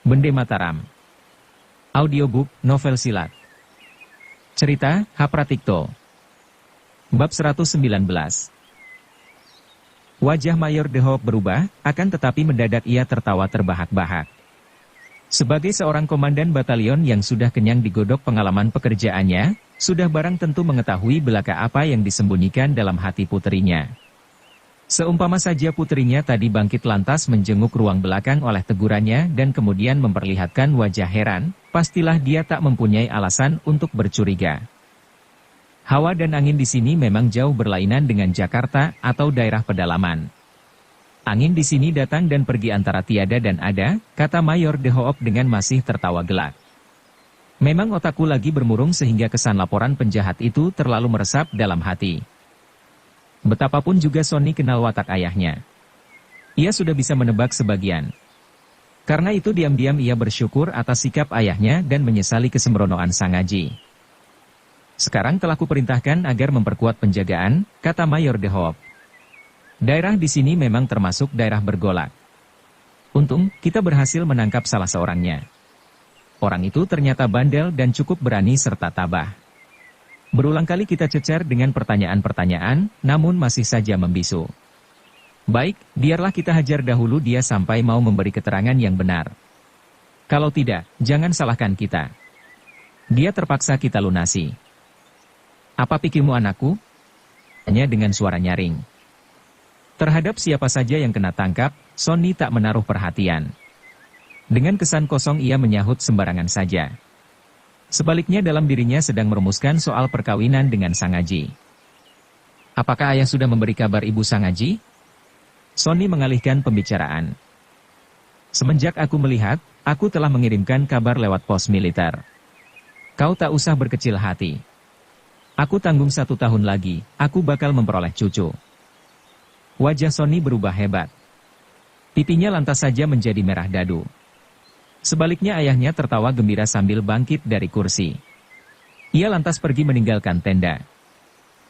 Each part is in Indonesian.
Bende Mataram. Audiobook, novel silat. Cerita, Hapratikto. Bab 119. Wajah Mayor De Hoop berubah, akan tetapi mendadak ia tertawa terbahak-bahak. Sebagai seorang komandan batalion yang sudah kenyang digodok pengalaman pekerjaannya, sudah barang tentu mengetahui belaka apa yang disembunyikan dalam hati puterinya. Seumpama saja putrinya tadi bangkit lantas menjenguk ruang belakang oleh tegurannya dan kemudian memperlihatkan wajah heran, pastilah dia tak mempunyai alasan untuk bercuriga. Hawa dan angin di sini memang jauh berlainan dengan Jakarta atau daerah pedalaman. Angin di sini datang dan pergi antara tiada dan ada, kata Mayor De Hoop dengan masih tertawa gelak. Memang otakku lagi bermurung sehingga kesan laporan penjahat itu terlalu meresap dalam hati. Betapapun juga Sony kenal watak ayahnya. Ia sudah bisa menebak sebagian. Karena itu diam-diam ia bersyukur atas sikap ayahnya dan menyesali kesembronoan Sangaji. Sekarang telah kuperintahkan agar memperkuat penjagaan, kata Mayor De Hoop. Daerah di sini memang termasuk daerah bergolak. Untung, kita berhasil menangkap salah seorangnya. Orang itu ternyata bandel dan cukup berani serta tabah. Berulang kali kita cecar dengan pertanyaan-pertanyaan, namun masih saja membisu. Baik, biarlah kita hajar dahulu dia sampai mau memberi keterangan yang benar. Kalau tidak, jangan salahkan kita. Dia terpaksa kita lunasi. Apa pikirmu anakku? Tanya dengan suara nyaring. Terhadap siapa saja yang kena tangkap, Sony tak menaruh perhatian. Dengan kesan kosong ia menyahut sembarangan saja. Sebaliknya dalam dirinya sedang merumuskan soal perkawinan dengan Sangaji. Apakah ayah sudah memberi kabar ibu Sangaji? Sony mengalihkan pembicaraan. Semenjak aku melihat, aku telah mengirimkan kabar lewat pos militer. Kau tak usah berkecil hati. Aku tanggung 1 tahun lagi, aku bakal memperoleh cucu. Wajah Sony berubah hebat. Pipinya lantas saja menjadi merah dadu. Sebaliknya ayahnya tertawa gembira sambil bangkit dari kursi. Ia lantas pergi meninggalkan tenda.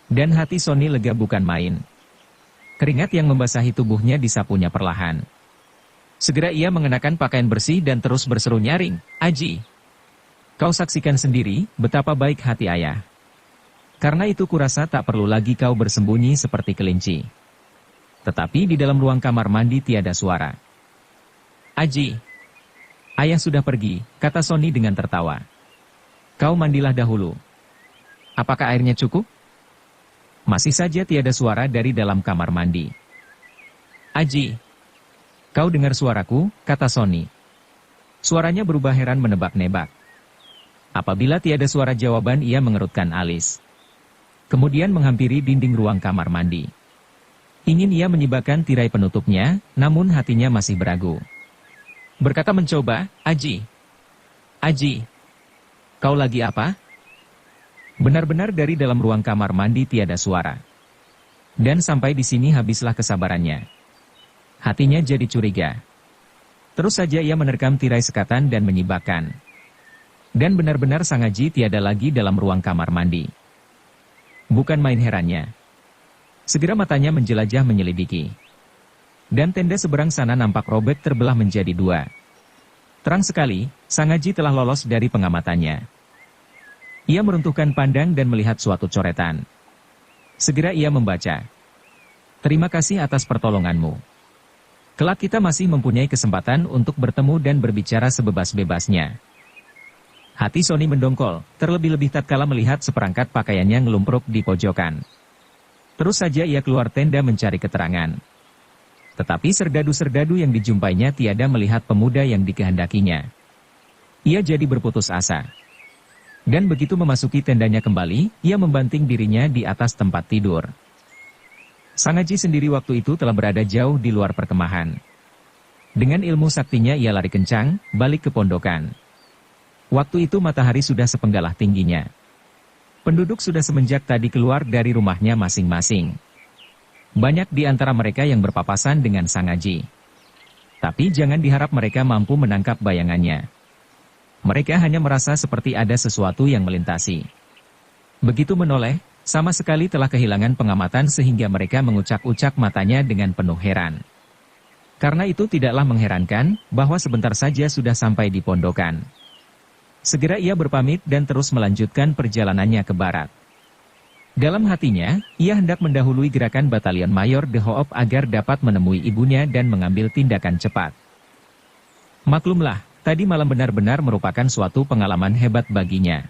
Dan hati Sony lega bukan main. Keringat yang membasahi tubuhnya disapunya perlahan. Segera ia mengenakan pakaian bersih dan terus berseru nyaring, Aji. Kau saksikan sendiri betapa baik hati ayah. Karena itu kurasa tak perlu lagi kau bersembunyi seperti kelinci. Tetapi di dalam ruang kamar mandi tiada suara. Aji. Ayah sudah pergi, kata Sony dengan tertawa. Kau mandilah dahulu. Apakah airnya cukup? Masih saja tiada suara dari dalam kamar mandi. Aji. Kau dengar suaraku, kata Sony. Suaranya berubah heran menebak-nebak. Apabila tiada suara jawaban ia mengerutkan alis. Kemudian menghampiri dinding ruang kamar mandi. Ingin ia menyibakkan tirai penutupnya, namun hatinya masih beragu. Berkata mencoba, Aji. Aji. Kau lagi apa? Benar-benar dari dalam ruang kamar mandi tiada suara. Dan sampai di sini habislah kesabarannya. Hatinya jadi curiga. Terus saja ia menerkam tirai sekatan dan menyibakkan. Dan benar-benar Sangaji tiada lagi dalam ruang kamar mandi. Bukan main herannya. Segera matanya menjelajah menyelidiki. Dan tenda seberang sana nampak robek terbelah menjadi 2. Terang sekali, Sangaji telah lolos dari pengamatannya. Ia meruntuhkan pandang dan melihat suatu coretan. Segera ia membaca. Terima kasih atas pertolonganmu. Kelak kita masih mempunyai kesempatan untuk bertemu dan berbicara sebebas-bebasnya. Hati Sony mendongkol, terlebih-lebih tatkala melihat seperangkat pakaiannya ngelumpruk di pojokan. Terus saja ia keluar tenda mencari keterangan. Tetapi serdadu-serdadu yang dijumpainya tiada melihat pemuda yang dikehendakinya. Ia jadi berputus asa. Dan begitu memasuki tendanya kembali, ia membanting dirinya di atas tempat tidur. Sangaji sendiri waktu itu telah berada jauh di luar perkemahan. Dengan ilmu saktinya ia lari kencang, balik ke pondokan. Waktu itu matahari sudah sepenggalah tingginya. Penduduk sudah semenjak tadi keluar dari rumahnya masing-masing. Banyak di antara mereka yang berpapasan dengan Sangaji. Tapi jangan diharap mereka mampu menangkap bayangannya. Mereka hanya merasa seperti ada sesuatu yang melintasi. Begitu menoleh, sama sekali telah kehilangan pengamatan sehingga mereka mengucak-ucak matanya dengan penuh heran. Karena itu tidaklah mengherankan, bahwa sebentar saja sudah sampai di pondokan. Segera ia berpamit dan terus melanjutkan perjalanannya ke barat. Dalam hatinya, ia hendak mendahului gerakan batalion Mayor De Hoop agar dapat menemui ibunya dan mengambil tindakan cepat. Maklumlah, tadi malam benar-benar merupakan suatu pengalaman hebat baginya.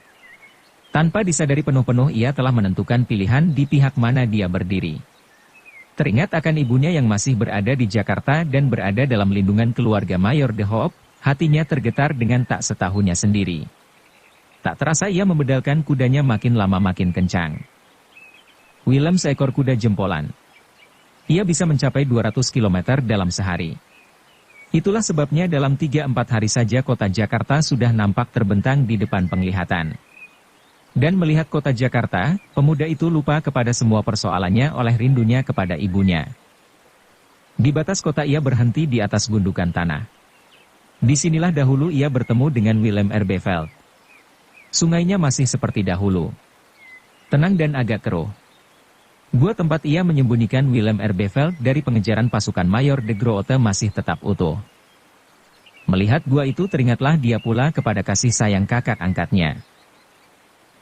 Tanpa disadari penuh-penuh ia telah menentukan pilihan di pihak mana dia berdiri. Teringat akan ibunya yang masih berada di Jakarta dan berada dalam lindungan keluarga Mayor De Hoop, hatinya tergetar dengan tak setahunya sendiri. Tak terasa ia membedalkan kudanya makin lama makin kencang. Willem seekor kuda jempolan. Ia bisa mencapai 200 km dalam sehari. Itulah sebabnya dalam 3-4 hari saja kota Jakarta sudah nampak terbentang di depan penglihatan. Dan melihat kota Jakarta, pemuda itu lupa kepada semua persoalannya oleh rindunya kepada ibunya. Di batas kota ia berhenti di atas gundukan tanah. Disinilah dahulu ia bertemu dengan Willem Erbeveld. Sungainya masih seperti dahulu. Tenang dan agak keruh. Gua tempat ia menyembunyikan Willem Erbeveld dari pengejaran pasukan Mayor De Groote masih tetap utuh. Melihat gua itu teringatlah dia pula kepada kasih sayang kakak angkatnya.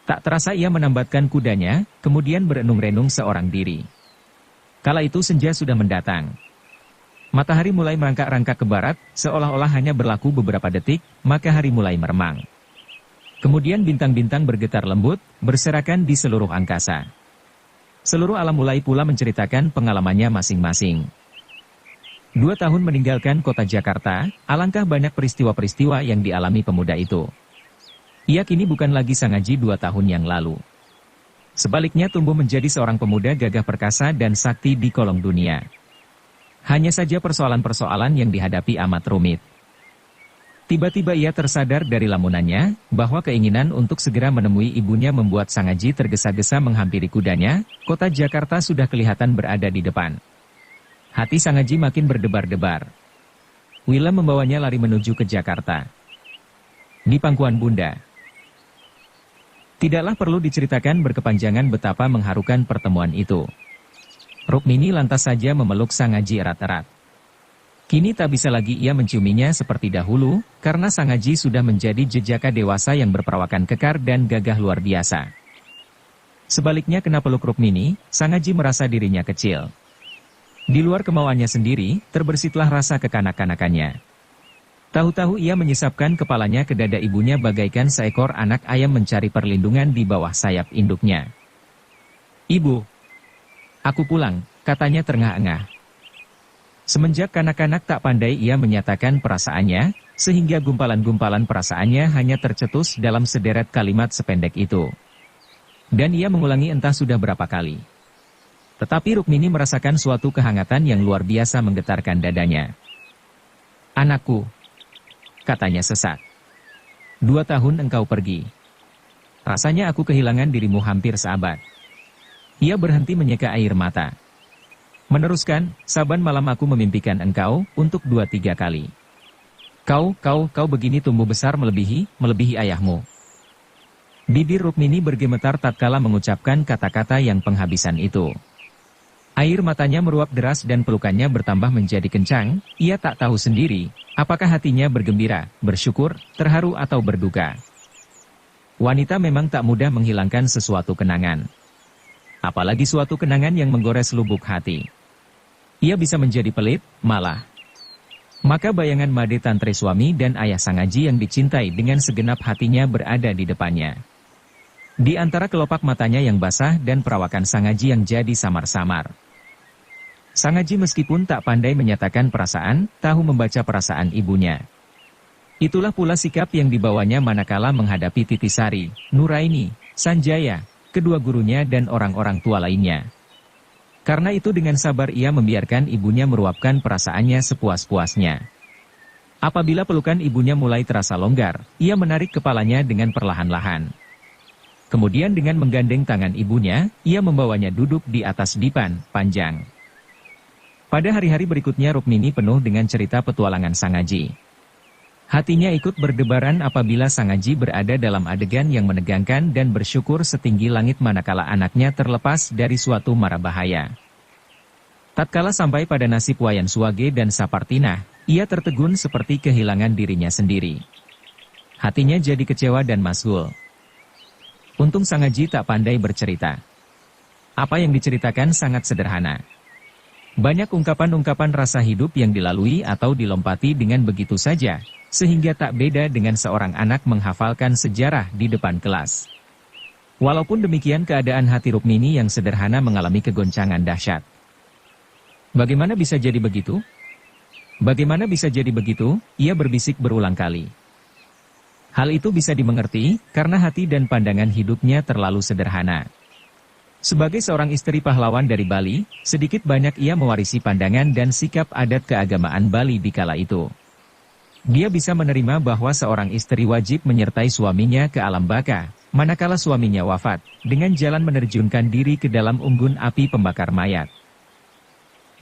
Tak terasa ia menambatkan kudanya, kemudian berenung-renung seorang diri. Kala itu senja sudah mendatang. Matahari mulai merangkak-rangkak ke barat, seolah-olah hanya berlaku beberapa detik, maka hari mulai meremang. Kemudian bintang-bintang bergetar lembut, berserakan di seluruh angkasa. Seluruh alam mulai pula menceritakan pengalamannya masing-masing. 2 tahun meninggalkan kota Jakarta, alangkah banyak peristiwa-peristiwa yang dialami pemuda itu. Ia kini bukan lagi Sangaji 2 tahun yang lalu. Sebaliknya tumbuh menjadi seorang pemuda gagah perkasa dan sakti di kolong dunia. Hanya saja persoalan-persoalan yang dihadapi amat rumit. Tiba-tiba ia tersadar dari lamunannya, bahwa keinginan untuk segera menemui ibunya membuat Sangaji tergesa-gesa menghampiri kudanya, kota Jakarta sudah kelihatan berada di depan. Hati Sangaji makin berdebar-debar. Willem membawanya lari menuju ke Jakarta. Di pangkuan Bunda. Tidaklah perlu diceritakan berkepanjangan betapa mengharukan pertemuan itu. Rukmini lantas saja memeluk Sangaji erat-erat. Kini tak bisa lagi ia menciuminya seperti dahulu, karena Sangaji sudah menjadi jejaka dewasa yang berperawakan kekar dan gagah luar biasa. Sebaliknya kena peluk Rukmini, Sangaji merasa dirinya kecil. Di luar kemauannya sendiri, terbersitlah rasa kekanak-kanakannya. Tahu-tahu ia menyesapkan kepalanya ke dada ibunya bagaikan seekor anak ayam mencari perlindungan di bawah sayap induknya. "Ibu, aku pulang," katanya terengah-engah. Semenjak kanak-kanak tak pandai ia menyatakan perasaannya, sehingga gumpalan-gumpalan perasaannya hanya tercetus dalam sederet kalimat sependek itu. Dan ia mengulangi entah sudah berapa kali. Tetapi Rukmini merasakan suatu kehangatan yang luar biasa menggetarkan dadanya. "Anakku," katanya sesak. 2 tahun engkau pergi. Rasanya aku kehilangan dirimu hampir seabad. Ia berhenti menyeka air mata. Meneruskan, saban malam aku memimpikan engkau, untuk 2-3 kali. Kau begini tumbuh besar melebihi ayahmu. Bibir Rukmini bergemetar tatkala mengucapkan kata-kata yang penghabisan itu. Air matanya meruap deras dan pelukannya bertambah menjadi kencang, ia tak tahu sendiri, apakah hatinya bergembira, bersyukur, terharu atau berduka. Wanita memang tak mudah menghilangkan sesuatu kenangan. Apalagi suatu kenangan yang menggores lubuk hati. Ia bisa menjadi pelit, malah. Maka bayangan Made Tantre suami dan ayah Sangaji yang dicintai dengan segenap hatinya berada di depannya. Di antara kelopak matanya yang basah dan perawakan Sangaji yang jadi samar-samar. Sangaji meskipun tak pandai menyatakan perasaan, tahu membaca perasaan ibunya. Itulah pula sikap yang dibawanya manakala menghadapi Titisari, Nuraini, Sanjaya, kedua gurunya dan orang-orang tua lainnya. Karena itu dengan sabar ia membiarkan ibunya meruapkan perasaannya sepuas-puasnya. Apabila pelukan ibunya mulai terasa longgar, ia menarik kepalanya dengan perlahan-lahan. Kemudian dengan menggandeng tangan ibunya, ia membawanya duduk di atas dipan panjang. Pada hari-hari berikutnya Rukmini penuh dengan cerita petualangan Sangaji. Hatinya ikut berdebaran apabila Sangaji berada dalam adegan yang menegangkan dan bersyukur setinggi langit manakala anaknya terlepas dari suatu mara bahaya. Tatkala sampai pada nasib Wayan Suwage dan Sapartina, ia tertegun seperti kehilangan dirinya sendiri. Hatinya jadi kecewa dan masgul. Untung Sangaji tak pandai bercerita. Apa yang diceritakan sangat sederhana. Banyak ungkapan-ungkapan rasa hidup yang dilalui atau dilompati dengan begitu saja, sehingga tak beda dengan seorang anak menghafalkan sejarah di depan kelas. Walaupun demikian keadaan hati Rukmini yang sederhana mengalami kegoncangan dahsyat. Bagaimana bisa jadi begitu? Bagaimana bisa jadi begitu? Ia berbisik berulang kali. Hal itu bisa dimengerti, karena hati dan pandangan hidupnya terlalu sederhana. Sebagai seorang istri pahlawan dari Bali, sedikit banyak ia mewarisi pandangan dan sikap adat keagamaan Bali di kala itu. Dia bisa menerima bahwa seorang istri wajib menyertai suaminya ke alam baka, manakala suaminya wafat, dengan jalan menerjunkan diri ke dalam unggun api pembakar mayat.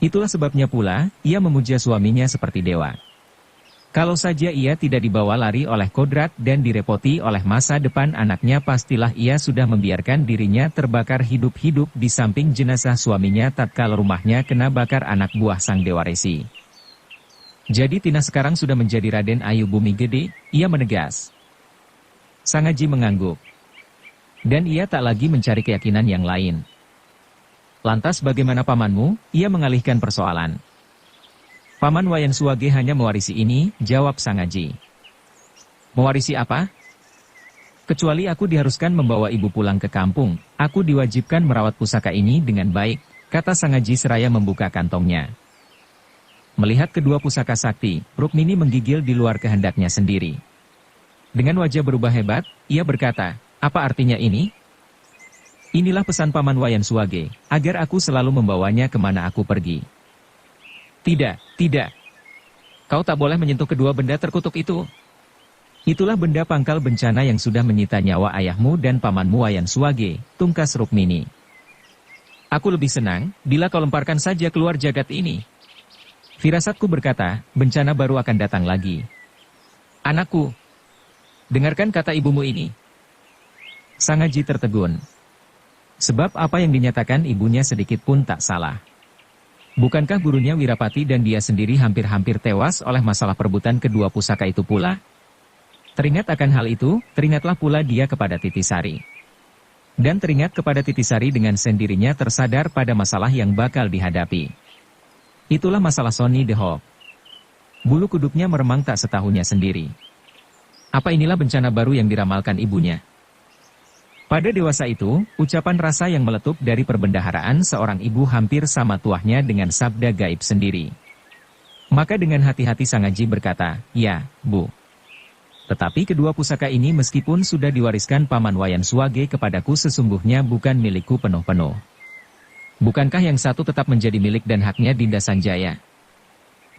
Itulah sebabnya pula, ia memuja suaminya seperti dewa. Kalau saja ia tidak dibawa lari oleh kodrat dan direpoti oleh masa depan anaknya, pastilah ia sudah membiarkan dirinya terbakar hidup-hidup di samping jenazah suaminya tatkala rumahnya kena bakar anak buah sang Dewa Resi. Jadi Tina sekarang sudah menjadi Raden Ayu Bumi Gede, ia menegas. Sangaji mengangguk. Dan ia tak lagi mencari keyakinan yang lain. Lantas bagaimana pamanmu? Ia mengalihkan persoalan. Paman Wayan Suwage hanya mewarisi ini, jawab Sangaji. Mewarisi apa? Kecuali aku diharuskan membawa ibu pulang ke kampung, aku diwajibkan merawat pusaka ini dengan baik, kata Sangaji seraya membuka kantongnya. Melihat kedua pusaka sakti, Rukmini menggigil di luar kehendaknya sendiri. Dengan wajah berubah hebat, ia berkata, apa artinya ini? Inilah pesan Paman Wayan Suwage, agar aku selalu membawanya kemana aku pergi. Tidak, tidak. Kau tak boleh menyentuh kedua benda terkutuk itu. Itulah benda pangkal bencana yang sudah menyita nyawa ayahmu dan pamanmu Wayan Suwage, tungkas Rukmini. Aku lebih senang, bila kau lemparkan saja keluar jagat ini. Firasatku berkata, bencana baru akan datang lagi. Anakku, dengarkan kata ibumu ini. Sangaji tertegun. Sebab apa yang dinyatakan ibunya sedikit pun tak salah. Bukankah gurunya Wirapati dan dia sendiri hampir-hampir tewas oleh masalah perebutan kedua pusaka itu pula? Teringat akan hal itu, teringatlah pula dia kepada Titisari. Dan teringat kepada Titisari dengan sendirinya tersadar pada masalah yang bakal dihadapi. Itulah masalah Sony the Hawk. Bulu kuduknya meremang tak setahunya sendiri. Apa inilah bencana baru yang diramalkan ibunya? Pada dewasa itu, ucapan rasa yang meletup dari perbendaharaan seorang ibu hampir sama tuahnya dengan sabda gaib sendiri. Maka dengan hati-hati Sangaji berkata, ya, Bu. Tetapi kedua pusaka ini meskipun sudah diwariskan Paman Wayan Suwage kepadaku sesungguhnya bukan milikku penuh-penuh. Bukankah yang satu tetap menjadi milik dan haknya Dinda Sanjaya?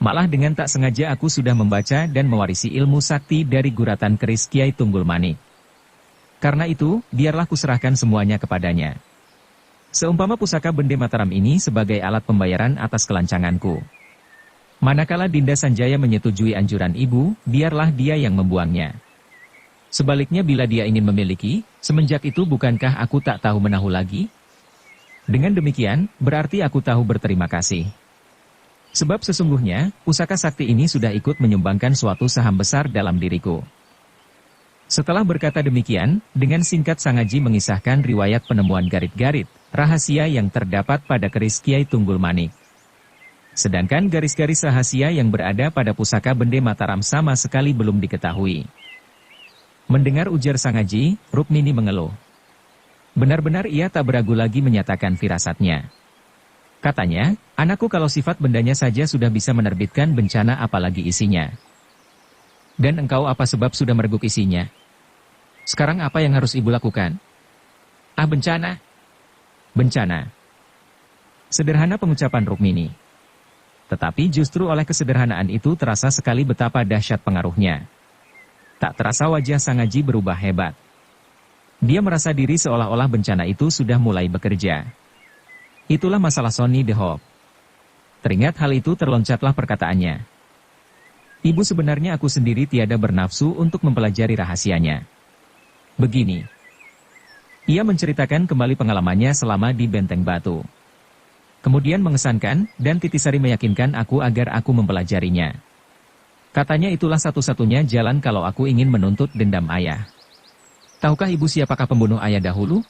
Malah dengan tak sengaja aku sudah membaca dan mewarisi ilmu sakti dari guratan keris Kiai Tunggul Manik. Karena itu, biarlah kuserahkan semuanya kepadanya. Seumpama pusaka Bende Mataram ini sebagai alat pembayaran atas kelancanganku. Manakala Dinda Sanjaya menyetujui anjuran ibu, biarlah dia yang membuangnya. Sebaliknya bila dia ingin memiliki, semenjak itu bukankah aku tak tahu menahu lagi? Dengan demikian, berarti aku tahu berterima kasih. Sebab sesungguhnya, pusaka sakti ini sudah ikut menyumbangkan suatu saham besar dalam diriku. Setelah berkata demikian, dengan singkat Sangaji mengisahkan riwayat penemuan garit-garit, rahasia yang terdapat pada keris Kiai Tunggul Manik. Sedangkan garis-garis rahasia yang berada pada pusaka Bende Mataram sama sekali belum diketahui. Mendengar ujar Sangaji, Rukmini mengeluh. Benar-benar ia tak beragu lagi menyatakan firasatnya. Katanya, anakku kalau sifat bendanya saja sudah bisa menerbitkan bencana apalagi isinya. Dan engkau apa sebab sudah mereguk isinya? Sekarang apa yang harus ibu lakukan? Ah, bencana. Bencana. Sederhana pengucapan Rukmini. Tetapi justru oleh kesederhanaan itu terasa sekali betapa dahsyat pengaruhnya. Tak terasa wajah Sangaji berubah hebat. Dia merasa diri seolah-olah bencana itu sudah mulai bekerja. Itulah masalah Sony the Hawk. Teringat hal itu terloncatlah perkataannya. Ibu sebenarnya aku sendiri tiada bernafsu untuk mempelajari rahasianya. Begini. Ia menceritakan kembali pengalamannya selama di Benteng Batu. Kemudian mengesankan, dan Titisari meyakinkan aku agar aku mempelajarinya. Katanya itulah satu-satunya jalan kalau aku ingin menuntut dendam ayah. Tahukah ibu siapakah pembunuh ayah dahulu?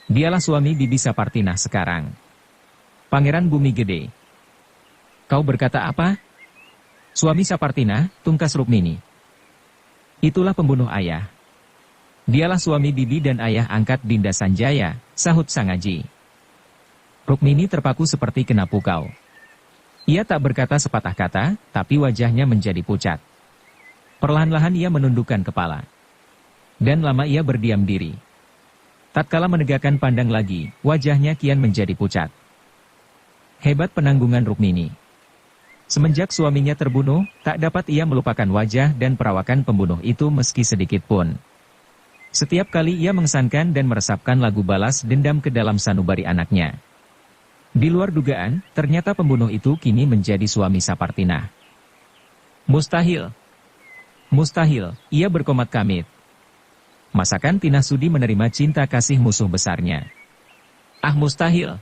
Dialah suami Bibi Sapartinah sekarang. Pangeran Bumi Gede. Kau berkata apa? Suami Sapartinah, Tungkas Rukmini. Itulah pembunuh ayah. Dialah suami Bibi dan ayah angkat Dinda Sanjaya, sahut Sangaji. Rukmini terpaku seperti kena pukau. Ia tak berkata sepatah kata, tapi wajahnya menjadi pucat. Perlahan-lahan ia menundukkan kepala. Dan lama ia berdiam diri. Tatkala menegakkan pandang lagi, wajahnya kian menjadi pucat. Hebat penanggungan Rukmini. Semenjak suaminya terbunuh, tak dapat ia melupakan wajah dan perawakan pembunuh itu meski sedikit pun. Setiap kali ia mengesankan dan meresapkan lagu balas dendam ke dalam sanubari anaknya. Di luar dugaan, ternyata pembunuh itu kini menjadi suami Sapartinah. Mustahil. Mustahil, ia berkomat kamit. Masakan Tina sudi menerima cinta kasih musuh besarnya? Ah, mustahil.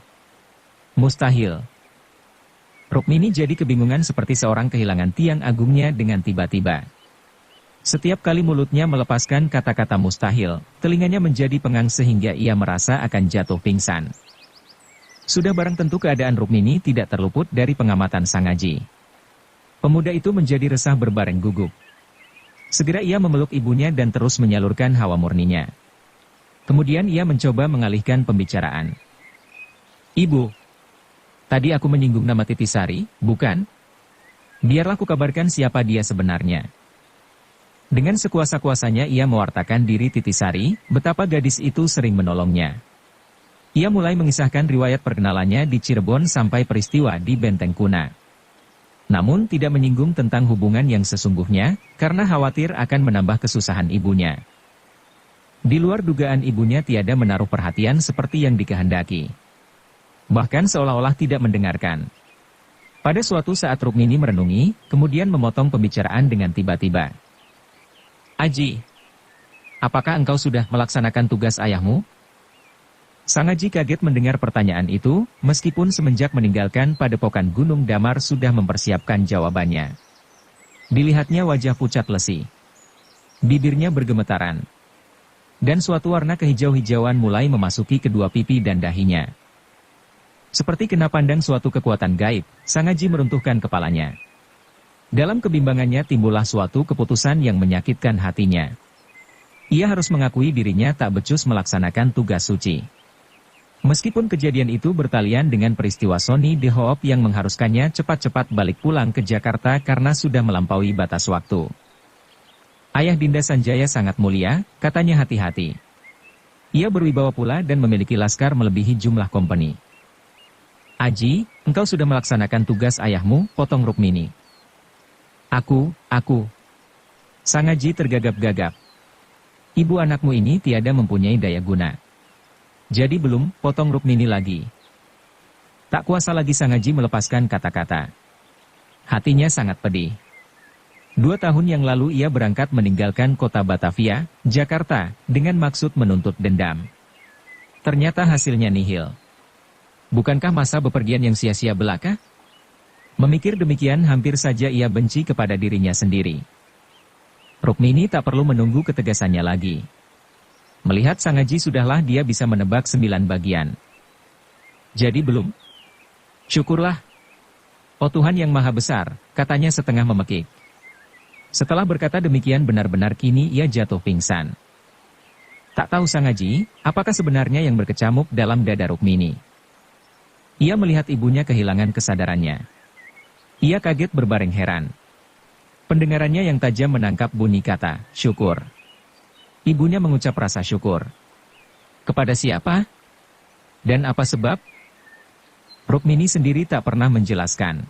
Mustahil. Rukmini jadi kebingungan seperti seorang kehilangan tiang agungnya dengan tiba-tiba. Setiap kali mulutnya melepaskan kata-kata mustahil, telinganya menjadi pengang sehingga ia merasa akan jatuh pingsan. Sudah barang tentu keadaan Rukmini tidak terluput dari pengamatan Sangaji. Pemuda itu menjadi resah berbareng gugup. Segera ia memeluk ibunya dan terus menyalurkan hawa murninya. Kemudian ia mencoba mengalihkan pembicaraan. Ibu, tadi aku menyinggung nama Titisari, bukan? Biarlah kukabarkan siapa dia sebenarnya. Dengan sekuasa-kuasanya ia mewartakan diri Titisari, betapa gadis itu sering menolongnya. Ia mulai mengisahkan riwayat perkenalannya di Cirebon sampai peristiwa di Benteng Kuna. Namun tidak menyinggung tentang hubungan yang sesungguhnya, karena khawatir akan menambah kesusahan ibunya. Di luar dugaan ibunya tiada menaruh perhatian seperti yang dikehendaki. Bahkan seolah-olah tidak mendengarkan. Pada suatu saat Rukmini merenungi, kemudian memotong pembicaraan dengan tiba-tiba. Aji, apakah engkau sudah melaksanakan tugas ayahmu? Sangaji kaget mendengar pertanyaan itu, meskipun semenjak meninggalkan padepokan Gunung Damar sudah mempersiapkan jawabannya. Dilihatnya wajah pucat lesi. Bibirnya bergemetaran. Dan suatu warna kehijau-hijauan mulai memasuki kedua pipi dan dahinya. Seperti kena pandang suatu kekuatan gaib, Sangaji meruntuhkan kepalanya. Dalam kebimbangannya timbullah suatu keputusan yang menyakitkan hatinya. Ia harus mengakui dirinya tak becus melaksanakan tugas suci. Meskipun kejadian itu bertalian dengan peristiwa Sony de Hoop yang mengharuskannya cepat-cepat balik pulang ke Jakarta karena sudah melampaui batas waktu. Ayah Dinda Sanjaya sangat mulia, katanya hati-hati. Ia berwibawa pula dan memiliki laskar melebihi jumlah kompeni. Aji, engkau sudah melaksanakan tugas ayahmu, potong Rukmini. Aku. Sangaji tergagap-gagap. Ibu anakmu ini tiada mempunyai daya guna. Jadi belum, potong Rukmini lagi. Tak kuasa lagi Sangaji melepaskan kata-kata. Hatinya sangat pedih. 2 tahun yang lalu ia berangkat meninggalkan kota Batavia, Jakarta, dengan maksud menuntut dendam. Ternyata hasilnya nihil. Bukankah masa bepergian yang sia-sia belaka? Memikir demikian hampir saja ia benci kepada dirinya sendiri. Rukmini tak perlu menunggu ketegasannya lagi. Melihat Sangaji sudahlah dia bisa menebak 9 bagian. Jadi belum? Syukurlah. Oh Tuhan yang Maha Besar, katanya setengah memekik. Setelah berkata demikian benar-benar kini ia jatuh pingsan. Tak tahu Sangaji, apakah sebenarnya yang berkecamuk dalam dada Rukmini. Ia melihat ibunya kehilangan kesadarannya. Ia kaget berbareng heran. Pendengarannya yang tajam menangkap bunyi kata, syukur. Ibunya mengucap rasa syukur. Kepada siapa? Dan apa sebab? Rukmini sendiri tak pernah menjelaskan.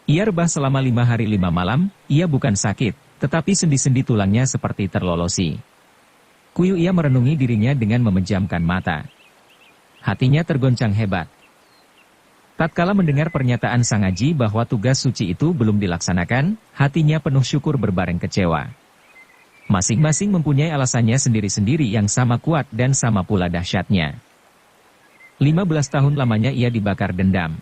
Ia rebah selama 5 hari 5 malam, ia bukan sakit, tetapi sendi-sendi tulangnya seperti terlolosi. Kuyu ia merenungi dirinya dengan memejamkan mata. Hatinya tergoncang hebat. Tatkala mendengar pernyataan Sangaji bahwa tugas suci itu belum dilaksanakan, hatinya penuh syukur berbareng kecewa. Masing-masing mempunyai alasannya sendiri-sendiri yang sama kuat dan sama pula dahsyatnya. 15 tahun lamanya ia dibakar dendam.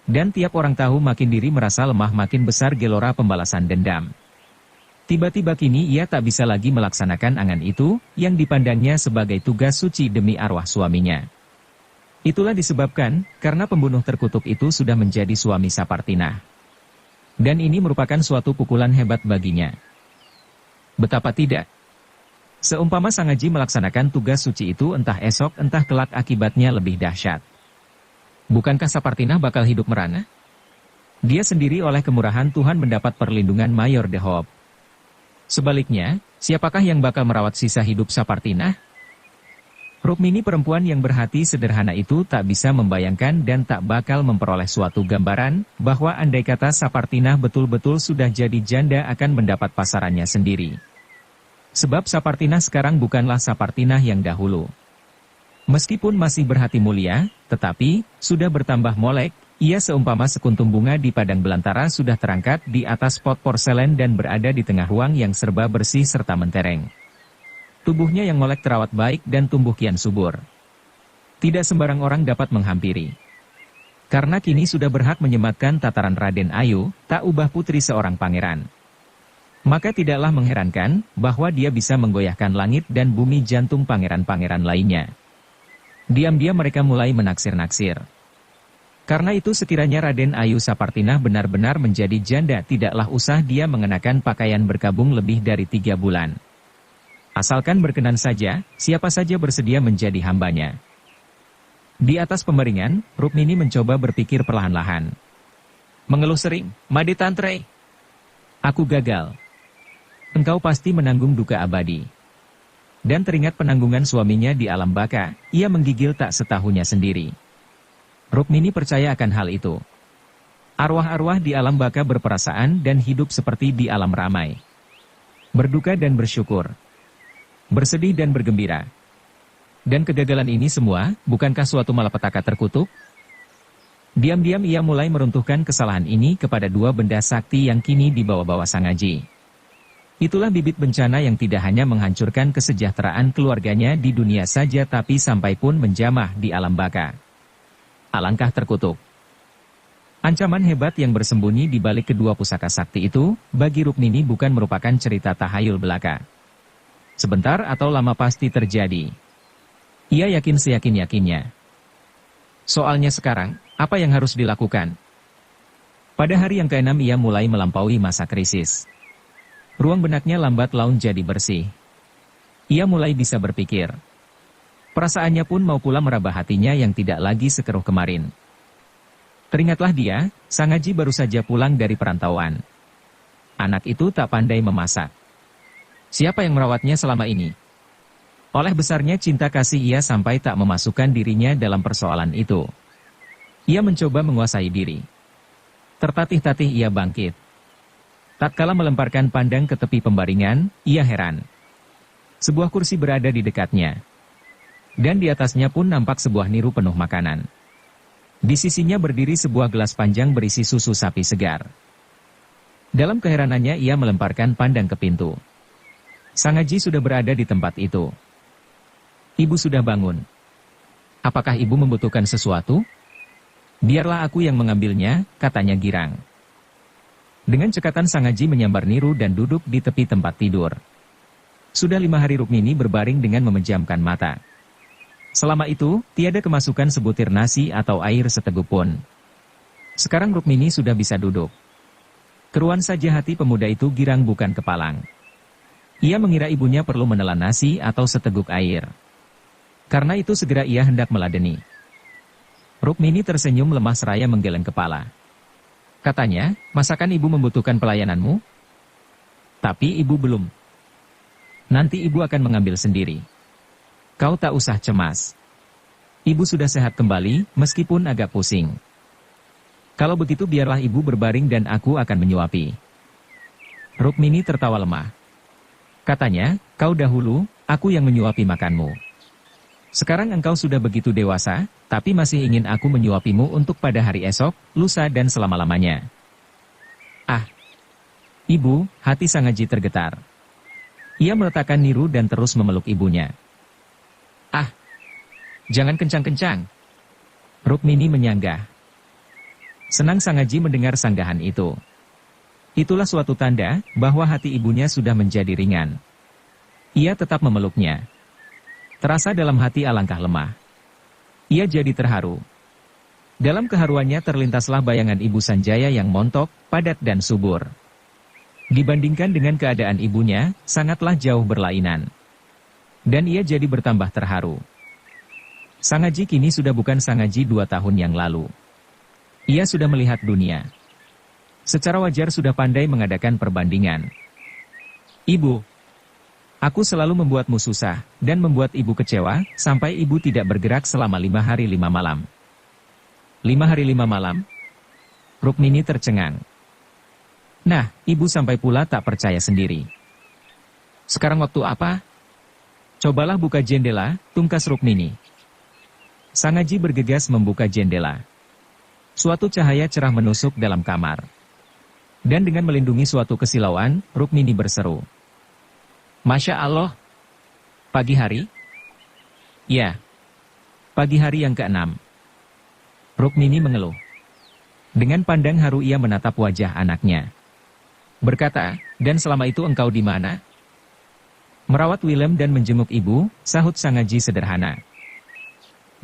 Dan tiap orang tahu makin diri merasa lemah makin besar gelora pembalasan dendam. Tiba-tiba kini ia tak bisa lagi melaksanakan angan itu, yang dipandangnya sebagai tugas suci demi arwah suaminya. Itulah disebabkan, karena pembunuh terkutuk itu sudah menjadi suami Sapartinah. Dan ini merupakan suatu pukulan hebat baginya. Betapa tidak? Seumpama Sang Aji melaksanakan tugas suci itu entah esok entah kelak akibatnya lebih dahsyat. Bukankah Sapartinah bakal hidup merana? Dia sendiri oleh kemurahan Tuhan mendapat perlindungan Mayor de Hoop. Sebaliknya, siapakah yang bakal merawat sisa hidup Sapartinah? Rukmini perempuan yang berhati sederhana itu tak bisa membayangkan dan tak bakal memperoleh suatu gambaran, bahwa andai kata Sapartinah betul-betul sudah jadi janda akan mendapat pasarannya sendiri. Sebab Sapartinah sekarang bukanlah Sapartinah yang dahulu. Meskipun masih berhati mulia, tetapi sudah bertambah molek, ia seumpama sekuntum bunga di padang belantara sudah terangkat di atas pot porselen dan berada di tengah ruang yang serba bersih serta mentereng. Tubuhnya yang molek terawat baik dan tumbuh kian subur. Tidak sembarang orang dapat menghampiri. Karena kini sudah berhak menyematkan tataran Raden Ayu, tak ubah putri seorang pangeran. Maka tidaklah mengherankan, bahwa dia bisa menggoyahkan langit dan bumi jantung pangeran-pangeran lainnya. Diam-diam mereka mulai menaksir-naksir. Karena itu sekiranya Raden Ayu Sapartinah benar-benar menjadi janda tidaklah usah dia mengenakan pakaian berkabung lebih dari 3 bulan. Asalkan berkenan saja, siapa saja bersedia menjadi hambanya. Di atas pembaringan, Rukmini mencoba berpikir perlahan-lahan. Mengeluh sering, Made Tantre. Aku gagal. Engkau pasti menanggung duka abadi. Dan teringat penanggungan suaminya di alam baka, ia menggigil tak setahunya sendiri. Rukmini percaya akan hal itu. Arwah-arwah di alam baka berperasaan dan hidup seperti di alam ramai. Berduka dan bersyukur. Bersedih dan bergembira. Dan kegagalan ini semua, bukankah suatu malapetaka terkutuk? Diam-diam ia mulai meruntuhkan kesalahan ini kepada 2 benda sakti yang kini dibawa-bawa Sang Aji. Itulah bibit bencana yang tidak hanya menghancurkan kesejahteraan keluarganya di dunia saja tapi sampai pun menjamah di alam baka. Alangkah terkutuk. Ancaman hebat yang bersembunyi di balik kedua pusaka sakti itu, bagi Rukmini bukan merupakan cerita tahayul belaka. Sebentar atau lama pasti terjadi. Ia yakin seyakin-yakinnya. Soalnya sekarang, apa yang harus dilakukan? Pada hari yang ke-6 ia mulai melampaui masa krisis. Ruang benaknya lambat laun jadi bersih. Ia mulai bisa berpikir. Perasaannya pun mau pula meraba hatinya yang tidak lagi sekeruh kemarin. Teringatlah dia, Sang Aji baru saja pulang dari perantauan. Anak itu tak pandai memasak. Siapa yang merawatnya selama ini? Oleh besarnya cinta kasih ia sampai tak memasukkan dirinya dalam persoalan itu. Ia mencoba menguasai diri. Tertatih-tatih ia bangkit. Tatkala melemparkan pandang ke tepi pembaringan, ia heran. Sebuah kursi berada di dekatnya. Dan di atasnya pun nampak sebuah niru penuh makanan. Di sisinya berdiri sebuah gelas panjang berisi susu sapi segar. Dalam keheranannya ia melemparkan pandang ke pintu. Sang Aji sudah berada di tempat itu. Ibu sudah bangun. Apakah ibu membutuhkan sesuatu? Biarlah aku yang mengambilnya, katanya girang. Dengan cekatan Sang Aji menyambar niru dan duduk di tepi tempat tidur. Sudah 5 hari Rukmini berbaring dengan memejamkan mata. Selama itu, tiada kemasukan sebutir nasi atau air seteguk pun. Sekarang Rukmini sudah bisa duduk. Keruan saja hati pemuda itu girang bukan kepalang. Ia mengira ibunya perlu menelan nasi atau seteguk air. Karena itu segera ia hendak meladeni. Rukmini tersenyum lemah seraya menggeleng kepala. Katanya, masakan ibu membutuhkan pelayananmu? Tapi ibu belum. Nanti ibu akan mengambil sendiri. Kau tak usah cemas. Ibu sudah sehat kembali, meskipun agak pusing. Kalau begitu biarlah ibu berbaring dan aku akan menyuapi. Rukmini tertawa lemah. Katanya, kau dahulu, aku yang menyuapi makanmu. Sekarang engkau sudah begitu dewasa, tapi masih ingin aku menyuapimu untuk pada hari esok, lusa dan selama-lamanya. Ah! Ibu, hati Sang Aji tergetar. Ia meletakkan niru dan terus memeluk ibunya. Ah! Jangan kencang-kencang, Rukmini menyanggah. Senang Sangaji mendengar sanggahan itu. Itulah suatu tanda bahwa hati ibunya sudah menjadi ringan. Ia tetap memeluknya. Terasa dalam hati alangkah lemah. Ia jadi terharu. Dalam keharuannya terlintaslah bayangan Ibu Sanjaya yang montok, padat dan subur. Dibandingkan dengan keadaan ibunya, sangatlah jauh berlainan. Dan ia jadi bertambah terharu. Sangaji kini sudah bukan Sangaji 2 tahun yang lalu. Ia sudah melihat dunia. Secara wajar sudah pandai mengadakan perbandingan. Ibu, aku selalu membuatmu susah, dan membuat ibu kecewa, sampai ibu tidak bergerak selama 5 hari 5 malam. 5 hari 5 malam? Rukmini tercengang. Nah, ibu sampai pula tak percaya sendiri. Sekarang waktu apa? Cobalah buka jendela, tungkas Rukmini. Sangaji bergegas membuka jendela. Suatu cahaya cerah menusuk dalam kamar. Dan dengan melindungi suatu kesilauan, Rukmini berseru. Masya Allah. Pagi hari? Ya. Pagi hari yang ke-6. Rukmini mengeluh. Dengan pandang haru ia menatap wajah anaknya. Berkata, dan selama itu engkau di mana? Merawat Willem dan menjenguk ibu, sahut Sangaji sederhana.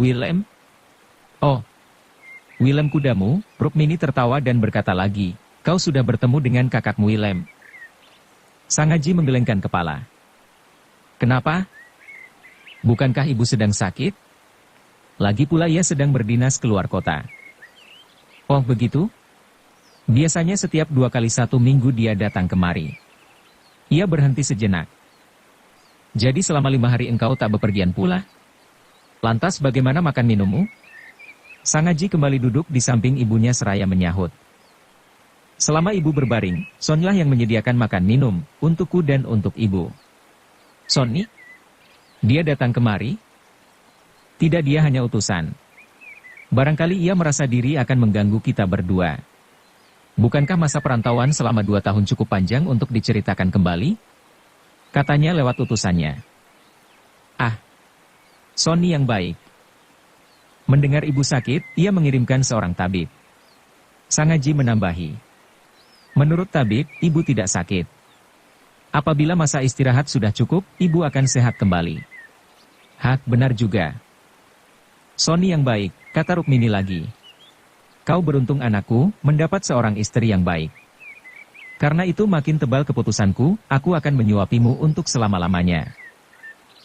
Willem? Oh, Willem kudamu, Rukmini tertawa dan berkata lagi, kau sudah bertemu dengan kakakmu Willem. Sangaji menggelengkan kepala. Kenapa? Bukankah ibu sedang sakit? Lagi pula ia sedang berdinas keluar kota. Oh begitu? Biasanya setiap 2 kali 1 minggu dia datang kemari. Ia berhenti sejenak. Jadi selama 5 hari engkau tak bepergian pula? Lantas bagaimana makan minummu? Sangaji kembali duduk di samping ibunya seraya menyahut. Selama ibu berbaring, Sonlah yang menyediakan makan minum, untukku dan untuk ibu. Sony? Dia datang kemari? Tidak, dia hanya utusan. Barangkali ia merasa diri akan mengganggu kita berdua. Bukankah masa perantauan selama 2 tahun cukup panjang untuk diceritakan kembali? Katanya lewat utusannya. Ah, Sony yang baik. Mendengar ibu sakit, ia mengirimkan seorang tabib. Sangaji menambahi. Menurut tabib, ibu tidak sakit. Apabila masa istirahat sudah cukup, ibu akan sehat kembali. Hak, benar juga. Sony yang baik, kata Rukmini lagi. Kau beruntung anakku, mendapat seorang istri yang baik. Karena itu makin tebal keputusanku, aku akan menyuapimu untuk selama-lamanya.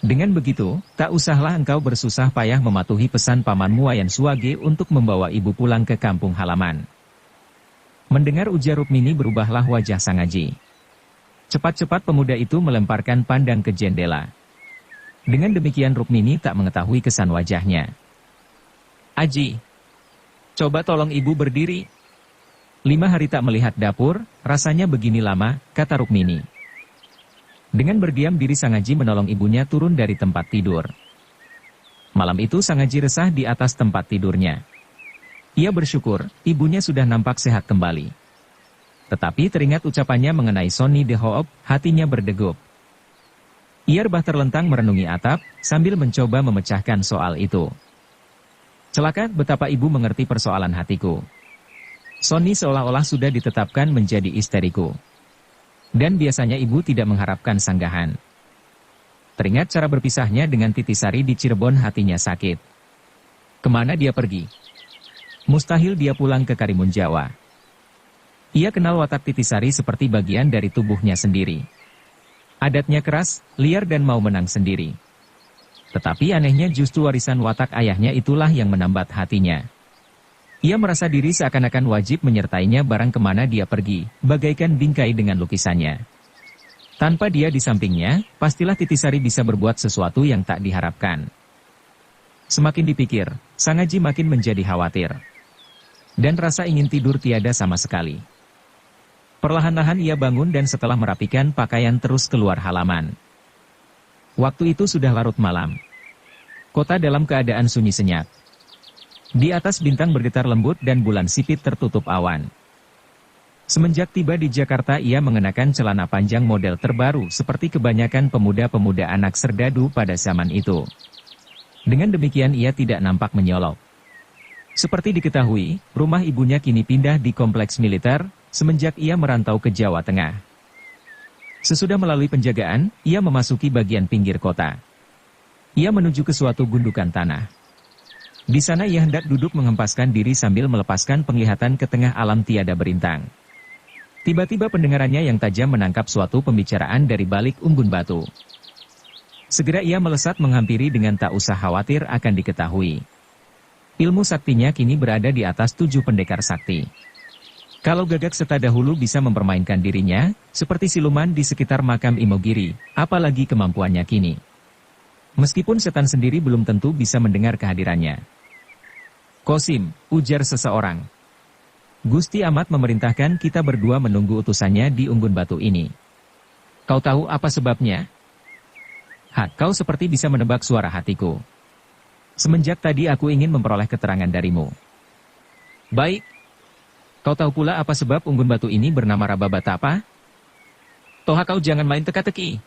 Dengan begitu, tak usahlah engkau bersusah payah mematuhi pesan pamanmu Wayan Suwage untuk membawa ibu pulang ke kampung halaman. Mendengar ujar Rukmini berubahlah wajah Sangaji. Cepat-cepat pemuda itu melemparkan pandang ke jendela. Dengan demikian Rukmini tak mengetahui kesan wajahnya. Aji, coba tolong ibu berdiri. 5 hari tak melihat dapur, rasanya begini lama, kata Rukmini. Dengan berdiam diri Sangaji menolong ibunya turun dari tempat tidur. Malam itu Sangaji resah di atas tempat tidurnya. Ia bersyukur, ibunya sudah nampak sehat kembali. Tetapi teringat ucapannya mengenai Sony de Hoop, hatinya berdegup. Ia rebah terlentang merenungi atap, sambil mencoba memecahkan soal itu. Celaka betapa ibu mengerti persoalan hatiku. Sony seolah-olah sudah ditetapkan menjadi isteriku. Dan biasanya ibu tidak mengharapkan sanggahan. Teringat cara berpisahnya dengan Titisari di Cirebon, hatinya sakit. Kemana dia pergi? Mustahil dia pulang ke Karimun Jawa. Ia kenal watak Titisari seperti bagian dari tubuhnya sendiri. Adatnya keras, liar dan mau menang sendiri. Tetapi anehnya justru warisan watak ayahnya itulah yang menambat hatinya. Ia merasa diri seakan-akan wajib menyertainya barang kemana dia pergi, bagaikan bingkai dengan lukisannya. Tanpa dia di sampingnya, pastilah Titisari bisa berbuat sesuatu yang tak diharapkan. Semakin dipikir, Sangaji makin menjadi khawatir. Dan rasa ingin tidur tiada sama sekali. Perlahan-lahan ia bangun dan setelah merapikan pakaian terus keluar halaman. Waktu itu sudah larut malam. Kota dalam keadaan sunyi senyap. Di atas bintang bergetar lembut dan bulan sipit tertutup awan. Semenjak tiba di Jakarta ia mengenakan celana panjang model terbaru seperti kebanyakan pemuda-pemuda anak serdadu pada zaman itu. Dengan demikian ia tidak nampak menyolok. Seperti diketahui, rumah ibunya kini pindah di kompleks militer, semenjak ia merantau ke Jawa Tengah. Sesudah melalui penjagaan, ia memasuki bagian pinggir kota. Ia menuju ke suatu gundukan tanah. Di sana ia hendak duduk menghempaskan diri sambil melepaskan penglihatan ke tengah alam tiada berintang. Tiba-tiba pendengarannya yang tajam menangkap suatu pembicaraan dari balik unggun batu. Segera ia melesat menghampiri dengan tak usah khawatir akan diketahui. Ilmu saktinya kini berada di atas 7 pendekar sakti. Kalau Gagak Seta dahulu bisa mempermainkan dirinya, seperti siluman di sekitar makam Imogiri, apalagi kemampuannya kini. Meskipun setan sendiri belum tentu bisa mendengar kehadirannya. Kosim, ujar seseorang. Gusti Amat memerintahkan kita berdua menunggu utusannya di unggun batu ini. Kau tahu apa sebabnya? Kau seperti bisa menebak suara hatiku. Semenjak tadi aku ingin memperoleh keterangan darimu. Baik. Kau tahu pula apa sebab unggun batu ini bernama Rababatapa? Toha kau jangan main teka-teki.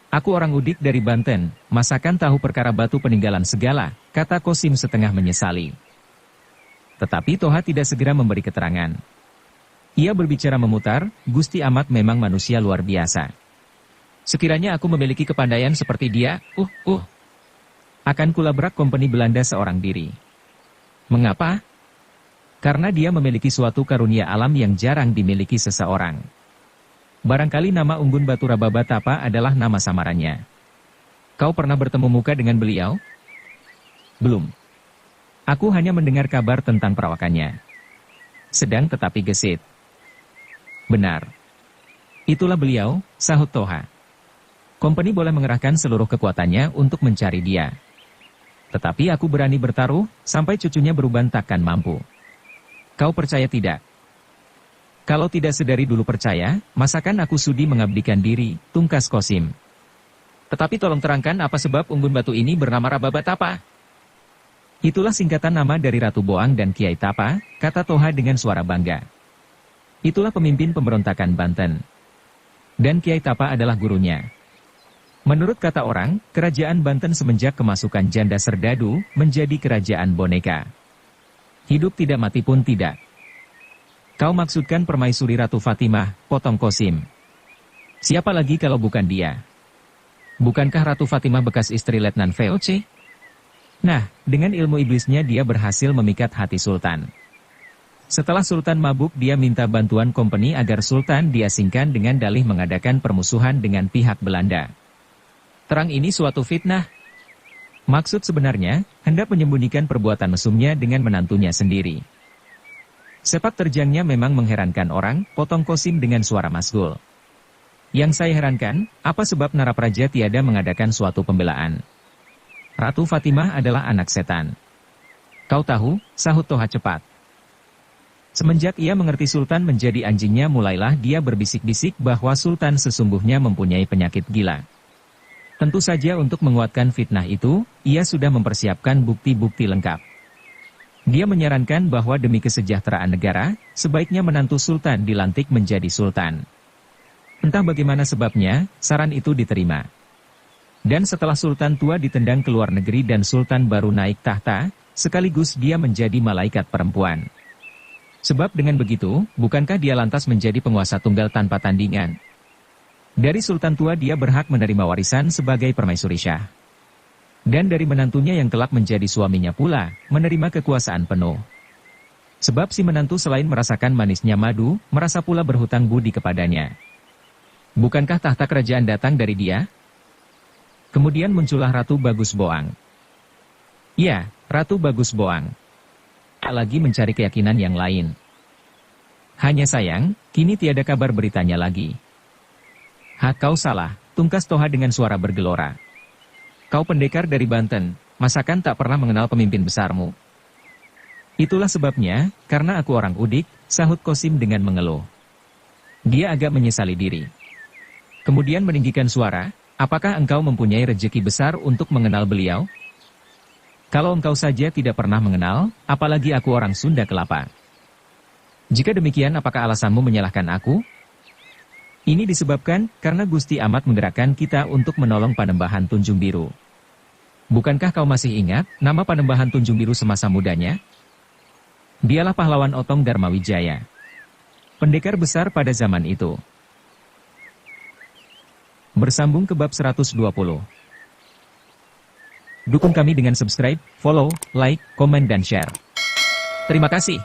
Aku orang Udik dari Banten, masakan tahu perkara batu peninggalan segala, kata Kosim setengah menyesali. Tetapi Toha tidak segera memberi keterangan. Ia berbicara memutar, Gusti Amat memang manusia luar biasa. Sekiranya aku memiliki kepandaian seperti dia, akan kulabrak kompeni Belanda seorang diri. Mengapa? Karena dia memiliki suatu karunia alam yang jarang dimiliki seseorang. Barangkali nama unggun batu Rababatapa adalah nama samarannya. Kau pernah bertemu muka dengan beliau? Belum. Aku hanya mendengar kabar tentang perawakannya. Sedang tetapi gesit. Benar. Itulah beliau, sahut Toha. Kompeni boleh mengerahkan seluruh kekuatannya untuk mencari dia. Tetapi aku berani bertaruh, sampai cucunya beruban takkan mampu. Kau percaya tidak? Kalau tidak sedari dulu percaya, masakan aku sudi mengabdikan diri, tungkas Kosim. Tetapi tolong terangkan apa sebab unggun batu ini bernama Rababatapa? Itulah singkatan nama dari Ratu Boang dan Kiai Tapa, kata Toha dengan suara bangga. Itulah pemimpin pemberontakan Banten. Dan Kiai Tapa adalah gurunya. Menurut kata orang, kerajaan Banten semenjak kemasukan Janda Serdadu, menjadi kerajaan boneka. Hidup tidak mati pun tidak. Kau maksudkan permaisuri Ratu Fatimah, potong Kosim. Siapa lagi kalau bukan dia? Bukankah Ratu Fatimah bekas istri Letnan VOC? Nah, dengan ilmu iblisnya dia berhasil memikat hati Sultan. Setelah Sultan mabuk dia minta bantuan kompeni agar Sultan diasingkan dengan dalih mengadakan permusuhan dengan pihak Belanda. Terang ini suatu fitnah. Maksud sebenarnya, hendak menyembunyikan perbuatan mesumnya dengan menantunya sendiri. Sepak terjangnya memang mengherankan orang, potong Kosim dengan suara masgul. Yang saya herankan, apa sebab Narapraja tiada mengadakan suatu pembelaan? Ratu Fatimah adalah anak setan. Kau tahu, sahut Toha cepat. Semenjak ia mengerti Sultan menjadi anjingnya mulailah dia berbisik-bisik bahwa Sultan sesungguhnya mempunyai penyakit gila. Tentu saja untuk menguatkan fitnah itu, ia sudah mempersiapkan bukti-bukti lengkap. Dia menyarankan bahwa demi kesejahteraan negara, sebaiknya menantu Sultan dilantik menjadi Sultan. Entah bagaimana sebabnya, saran itu diterima. Dan setelah Sultan tua ditendang ke luar negeri dan Sultan baru naik tahta, sekaligus dia menjadi malaikat perempuan. Sebab dengan begitu, bukankah dia lantas menjadi penguasa tunggal tanpa tandingan? Dari Sultan tua dia berhak menerima warisan sebagai permaisuri Syah. Dan dari menantunya yang kelak menjadi suaminya pula, menerima kekuasaan penuh. Sebab si menantu selain merasakan manisnya madu, merasa pula berhutang budi kepadanya. Bukankah tahta kerajaan datang dari dia? Kemudian muncullah Ratu Bagus Boang. Ya, Ratu Bagus Boang. Tak lagi mencari keyakinan yang lain. Hanya sayang, kini tiada kabar beritanya lagi. Kau salah, tungkas Toha dengan suara bergelora. Kau pendekar dari Banten, masakan tak pernah mengenal pemimpin besarmu? Itulah sebabnya, karena aku orang Udik, sahut Kosim dengan mengeluh. Dia agak menyesali diri. Kemudian meninggikan suara, apakah engkau mempunyai rejeki besar untuk mengenal beliau? Kalau engkau saja tidak pernah mengenal, apalagi aku orang Sunda Kelapa. Jika demikian apakah alasanmu menyalahkan aku? Ini disebabkan karena Gusti Amat menggerakkan kita untuk menolong Panembahan Tunjung Biru. Bukankah kau masih ingat nama Panembahan Tunjung Biru semasa mudanya? Dialah pahlawan Otong Darmawijaya, pendekar besar pada zaman itu. Bersambung ke bab 120. Dukung kami dengan subscribe, follow, like, komen dan share. Terima kasih.